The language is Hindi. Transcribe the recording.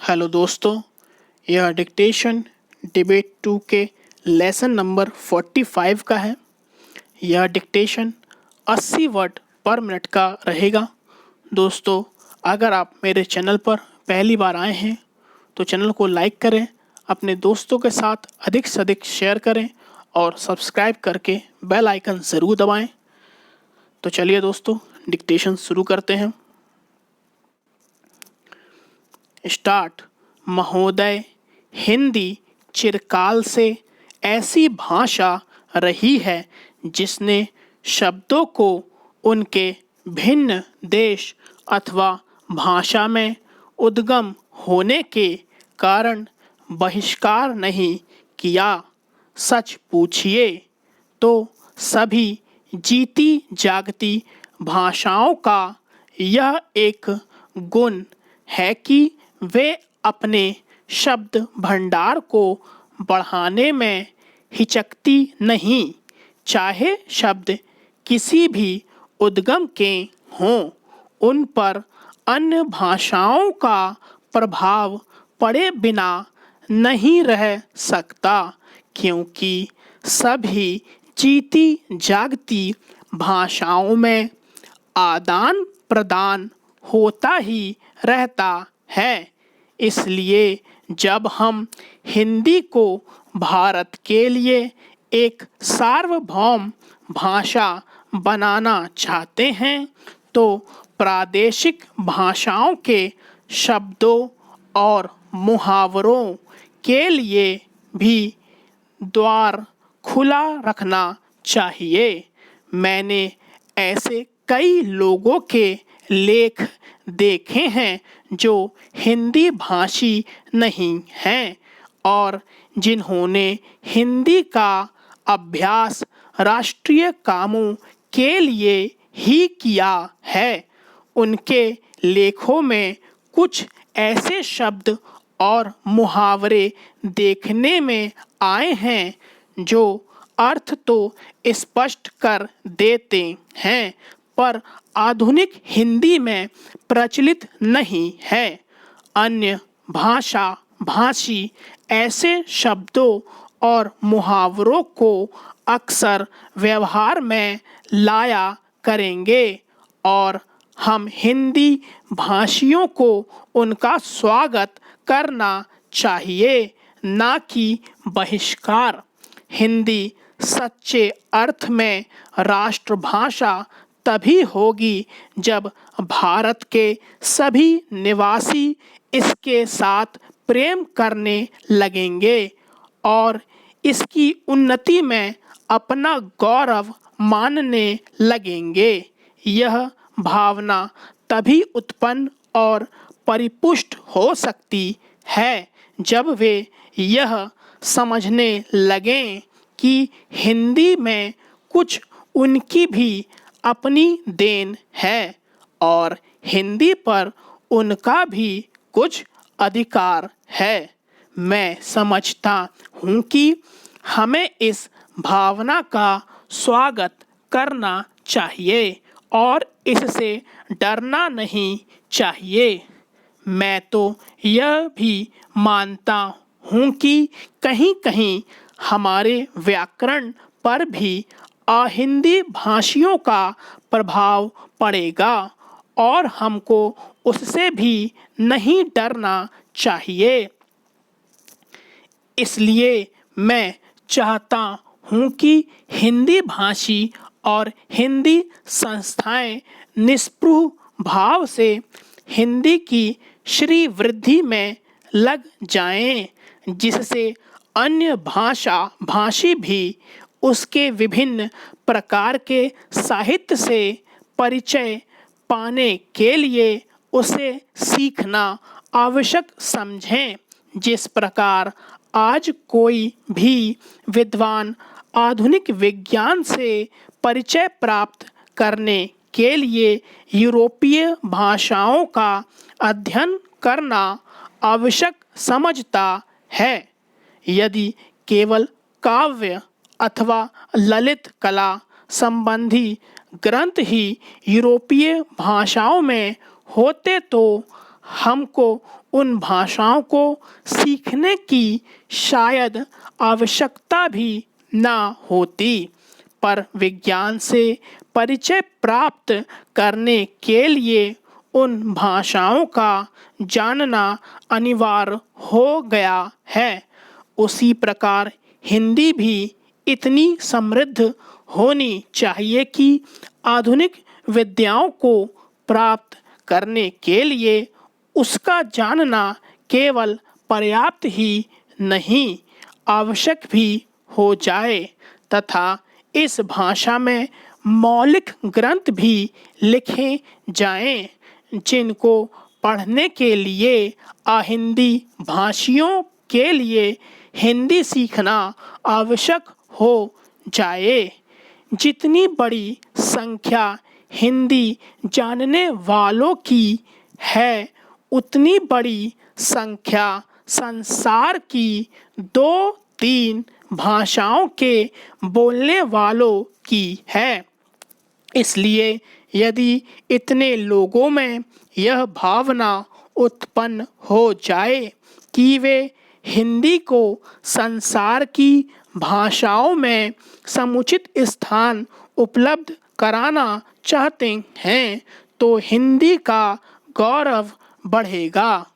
हेलो दोस्तों, यह डिक्टेशन डिबेट 2 के लेसन नंबर 45 का है। यह डिक्टेशन 80 वर्ड पर मिनट का रहेगा। दोस्तों, अगर आप मेरे चैनल पर पहली बार आए हैं तो चैनल को लाइक करें, अपने दोस्तों के साथ अधिक से अधिक शेयर करें और सब्सक्राइब करके बेल आइकन ज़रूर दबाएं। तो चलिए दोस्तों, डिक्टेशन शुरू करते हैं। स्टार्ट। महोदय, हिंदी चिरकाल से ऐसी भाषा रही है जिसने शब्दों को उनके भिन्न देश अथवा भाषा में उद्गम होने के कारण बहिष्कार नहीं किया। सच पूछिए तो सभी जीती जागती भाषाओं का यह एक गुण है कि वे अपने शब्द भंडार को बढ़ाने में हिचकती नहीं, चाहे शब्द किसी भी उद्गम के हों। उन पर अन्य भाषाओं का प्रभाव पड़े बिना नहीं रह सकता, क्योंकि सभी जीती जागती भाषाओं में आदान प्रदान होता ही रहता है। इसलिए जब हम हिंदी को भारत के लिए एक सार्वभौम भाषा बनाना चाहते हैं तो प्रादेशिक भाषाओं के शब्दों और मुहावरों के लिए भी द्वार खुला रखना चाहिए। मैंने ऐसे कई लोगों के लेख देखे हैं जो हिंदी भाषी नहीं हैं और जिन्होंने हिंदी का अभ्यास राष्ट्रीय कामों के लिए ही किया है। उनके लेखों में कुछ ऐसे शब्द और मुहावरे देखने में आए हैं जो अर्थ तो स्पष्ट कर देते हैं पर आधुनिक हिंदी में प्रचलित नहीं है। अन्य भाषा भाषी ऐसे शब्दों और मुहावरों को अक्सर व्यवहार में लाया करेंगे और हम हिंदी भाषियों को उनका स्वागत करना चाहिए, ना कि बहिष्कार। हिंदी सच्चे अर्थ में राष्ट्रभाषा तभी होगी जब भारत के सभी निवासी इसके साथ प्रेम करने लगेंगे और इसकी उन्नति में अपना गौरव मानने लगेंगे। यह भावना तभी उत्पन्न और परिपुष्ट हो सकती है जब वे यह समझने लगें कि हिंदी में कुछ उनकी भी अपनी देन है और हिंदी पर उनका भी कुछ अधिकार है। मैं समझता हूँ कि हमें इस भावना का स्वागत करना चाहिए और इससे डरना नहीं चाहिए। मैं तो यह भी मानता हूँ कि कहीं-कहीं हमारे व्याकरण पर भी अहिंदी भाषियों का प्रभाव पड़ेगा और हमको उससे भी नहीं डरना चाहिए। इसलिए मैं चाहता हूँ कि हिंदी भाषी और हिंदी संस्थाएं निस्पृह भाव से हिंदी की श्री वृद्धि में लग जाएं, जिससे अन्य भाषा भाषी भी उसके विभिन्न प्रकार के साहित्य से परिचय पाने के लिए उसे सीखना आवश्यक समझें। जिस प्रकार आज कोई भी विद्वान आधुनिक विज्ञान से परिचय प्राप्त करने के लिए यूरोपीय भाषाओं का अध्ययन करना आवश्यक समझता है, यदि केवल काव्य अथवा ललित कला संबंधी ग्रंथ ही यूरोपीय भाषाओं में होते तो हमको उन भाषाओं को सीखने की शायद आवश्यकता भी ना होती, पर विज्ञान से परिचय प्राप्त करने के लिए उन भाषाओं का जानना अनिवार्य हो गया है। उसी प्रकार हिंदी भी इतनी समृद्ध होनी चाहिए कि आधुनिक विद्याओं को प्राप्त करने के लिए उसका जानना केवल पर्याप्त ही नहीं, आवश्यक भी हो जाए तथा इस भाषा में मौलिक ग्रंथ भी लिखे जाएं, जिनको पढ़ने के लिए अहिंदी भाषियों के लिए हिंदी सीखना आवश्यक हो जाए। जितनी बड़ी संख्या हिंदी जानने वालों की है, उतनी बड़ी संख्या संसार की 2-3 भाषाओं के बोलने वालों की है। इसलिए यदि इतने लोगों में यह भावना उत्पन्न हो जाए कि वे हिंदी को संसार की भाषाओं में समुचित स्थान उपलब्ध कराना चाहते हैं, तो हिंदी का गौरव बढ़ेगा।